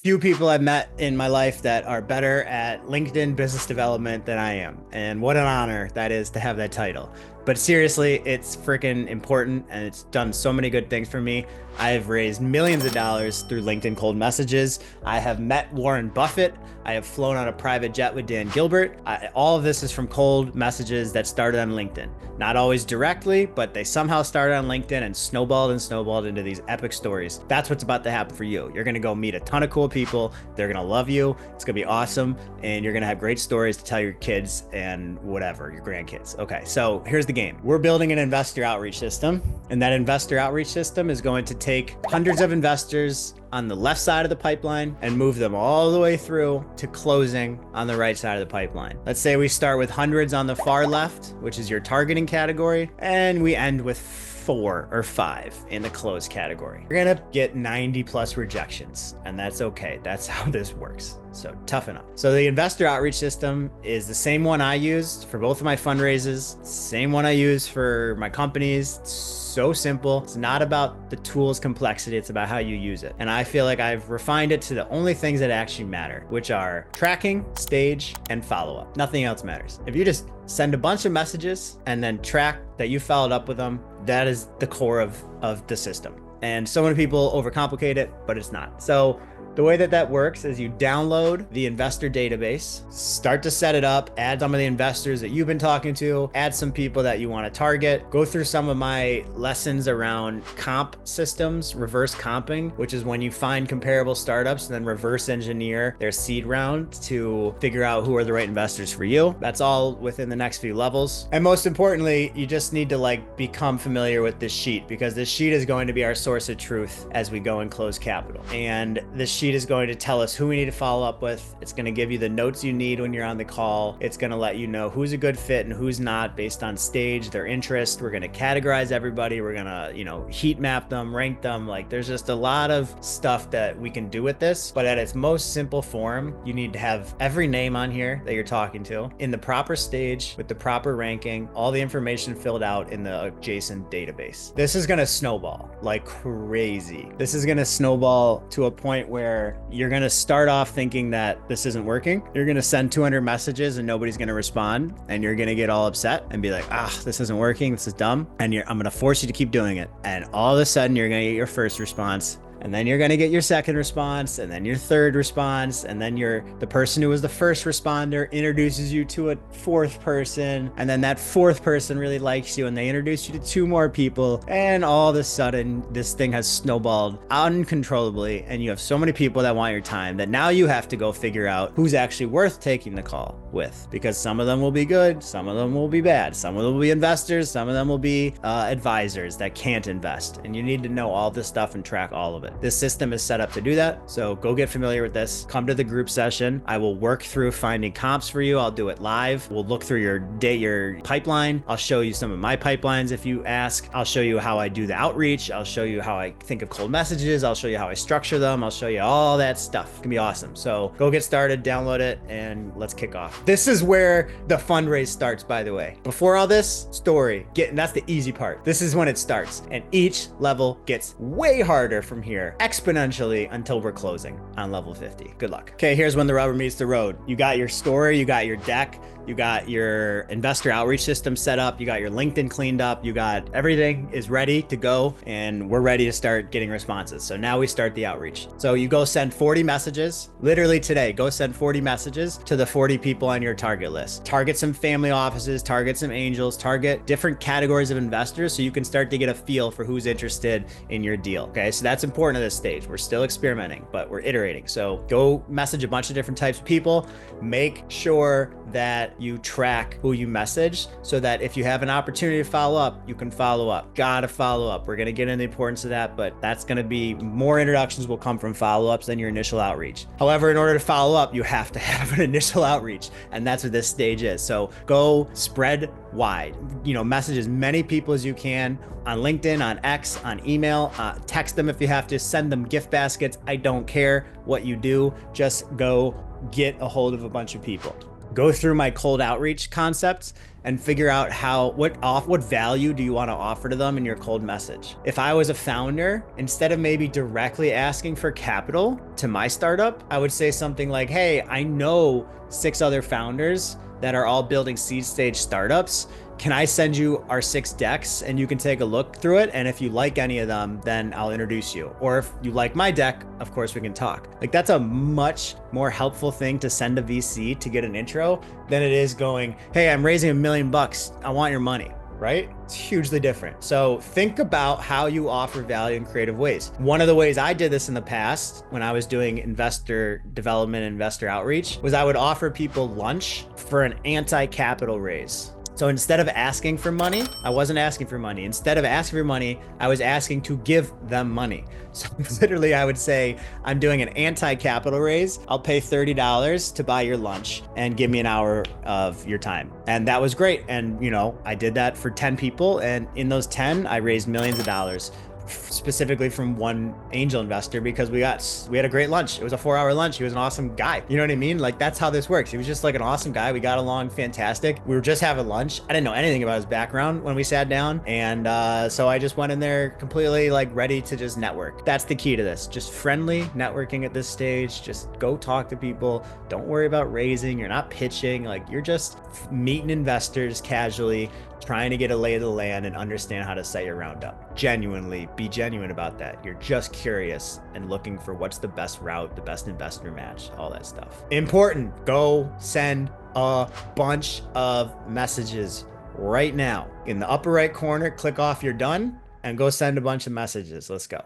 few people I've met in my life that are better at LinkedIn business development than I am. And what an honor that is to have that title. But seriously, it's freaking important and it's done so many good things for me. I've raised millions of dollars through LinkedIn cold messages. I have met Warren Buffett. I have flown on a private jet with Dan Gilbert. All of this is from cold messages that started on LinkedIn. Not always directly, but they somehow started on LinkedIn and snowballed into these epic stories. That's what's about to happen for you. You're gonna go meet a ton of cool people. They're gonna love you. It's gonna be awesome. And you're gonna have great stories to tell your kids and whatever, your grandkids. Okay, so here's the game. We're building an investor outreach system, and that investor outreach system is going to take hundreds of investors on the left side of the pipeline and move them all the way through to closing on the right side of the pipeline. Let's say we start with hundreds on the far left, which is your targeting category, and we end with 4 or 5 in the close category. You're gonna get 90 plus rejections, and that's okay. That's how this works. So toughen up. So the investor outreach system is the same one I used for both of my fundraisers, same one I use for my companies. It's so simple. It's not about the tool's complexity, it's about how you use it. And I feel like I've refined it to the only things that actually matter, which are tracking, stage, and follow-up. Nothing else matters. If you just send a bunch of messages and then track that you followed up with them, that is the core of the system. And so many people overcomplicate it, but it's not. So the way that works is you download the investor database, start to set it up, add some of the investors that you've been talking to, add some people that you want to target, go through some of my lessons around comp systems, reverse comping, which is when you find comparable startups and then reverse engineer their seed round to figure out who are the right investors for you. That's all within the next few levels. And most importantly, you just need to become familiar with this sheet, because this sheet is going to be our source of truth as we go and close capital. And this sheet is going to tell us who we need to follow up with. It's going to give you the notes you need when you're on the call. It's going to let you know who's a good fit and who's not based on stage, their interest. We're going to categorize everybody. We're going to, heat map them, rank them. There's just a lot of stuff that we can do with this, but at its most simple form, you need to have every name on here that you're talking to in the proper stage with the proper ranking, all the information filled out in the adjacent database. This is going to snowball like crazy. This is going to snowball to a point where you're going to start off thinking that this isn't working. You're going to send 200 messages and nobody's going to respond, and you're going to get all upset and be like, this isn't working. This is dumb. And I'm going to force you to keep doing it. And all of a sudden you're going to get your first response. And then you're going to get your second response, and then your third response, and then the person who was the first responder introduces you to a fourth person, and then that fourth person really likes you and they introduce you to 2 more people, and all of a sudden this thing has snowballed uncontrollably, and you have so many people that want your time that now you have to go figure out who's actually worth taking the call with, because some of them will be good, some of them will be bad, some of them will be investors, some of them will be advisors that can't invest, and you need to know all this stuff and track all of it. This system is set up to do that. So go get familiar with this. Come to the group session. I will work through finding comps for you. I'll do it live. We'll look through your pipeline. I'll show you some of my pipelines if you ask. I'll show you how I do the outreach. I'll show you how I think of cold messages. I'll show you how I structure them. I'll show you all that stuff. It's gonna be awesome. So go get started, download it, and let's kick off. This is where the fundraise starts, by the way. Before all this, story. That's the easy part. This is when it starts. And each level gets way harder from here exponentially until we're closing on level 50. Good luck. Okay, here's when the rubber meets the road. You got your story, you got your deck, you got your investor outreach system set up, you got your LinkedIn cleaned up, you got everything is ready to go, and we're ready to start getting responses. So now we start the outreach. So you go send 40 messages, literally today, go send 40 messages to the 40 people on your target list. Target some family offices, target some angels, target different categories of investors so you can start to get a feel for who's interested in your deal. Okay, so that's important at this stage. We're still experimenting, but we're iterating. So go message a bunch of different types of people. Make sure that you track who you message so that if you have an opportunity to follow up, you can follow up. Gotta follow up. We're gonna get into the importance of that, but that's gonna be more introductions will come from follow-ups than your initial outreach. However, in order to follow up, you have to have an initial outreach, and that's what this stage is. So go spread wide, message as many people as you can on LinkedIn, on X, on email, text them if you have to, send them gift baskets. I don't care what you do, just go get a hold of a bunch of people. go through my cold outreach concepts and figure out what value do you want to offer to them in your cold message. If I was a founder, instead of maybe directly asking for capital to my startup, I would say something like, hey, I know 6 other founders that are all building seed stage startups. Can I send you our 6 decks and you can take a look through it? And if you like any of them, then I'll introduce you. Or if you like my deck, of course we can talk. Like, that's a much more helpful thing to send a VC to get an intro than it is going, hey, I'm raising $1 million. I want your money. Right? It's hugely different. So think about how you offer value in creative ways. One of the ways I did this in the past when I was doing investor development, investor outreach, was I would offer people lunch for an anti-capital raise. So instead of asking for money, I wasn't asking for money. Instead of asking for money, I was asking to give them money. So literally I would say, I'm doing an anti-capital raise. I'll pay $30 to buy your lunch and give me an hour of your time. And that was great. And I did that for 10 people. And in those 10, I raised millions of dollars, specifically from one angel investor, because we had a great lunch. It was a 4-hour lunch. He was an awesome guy. You know what I mean? Like, that's how this works. He was just like an awesome guy. We got along fantastic. We were just having lunch. I didn't know anything about his background when we sat down. And so I just went in there completely like ready to just network. That's the key to this. Just friendly networking at this stage. Just go talk to people. Don't worry about raising. You're not pitching. Like, you're just meeting investors casually, trying to get a lay of the land and understand how to set your round up. Genuinely, be genuine about that. You're just curious and looking for what's the best route, the best investor match, all that stuff. Important, go send a bunch of messages right now. In the upper right corner, click off you're done and go send a bunch of messages. Let's go.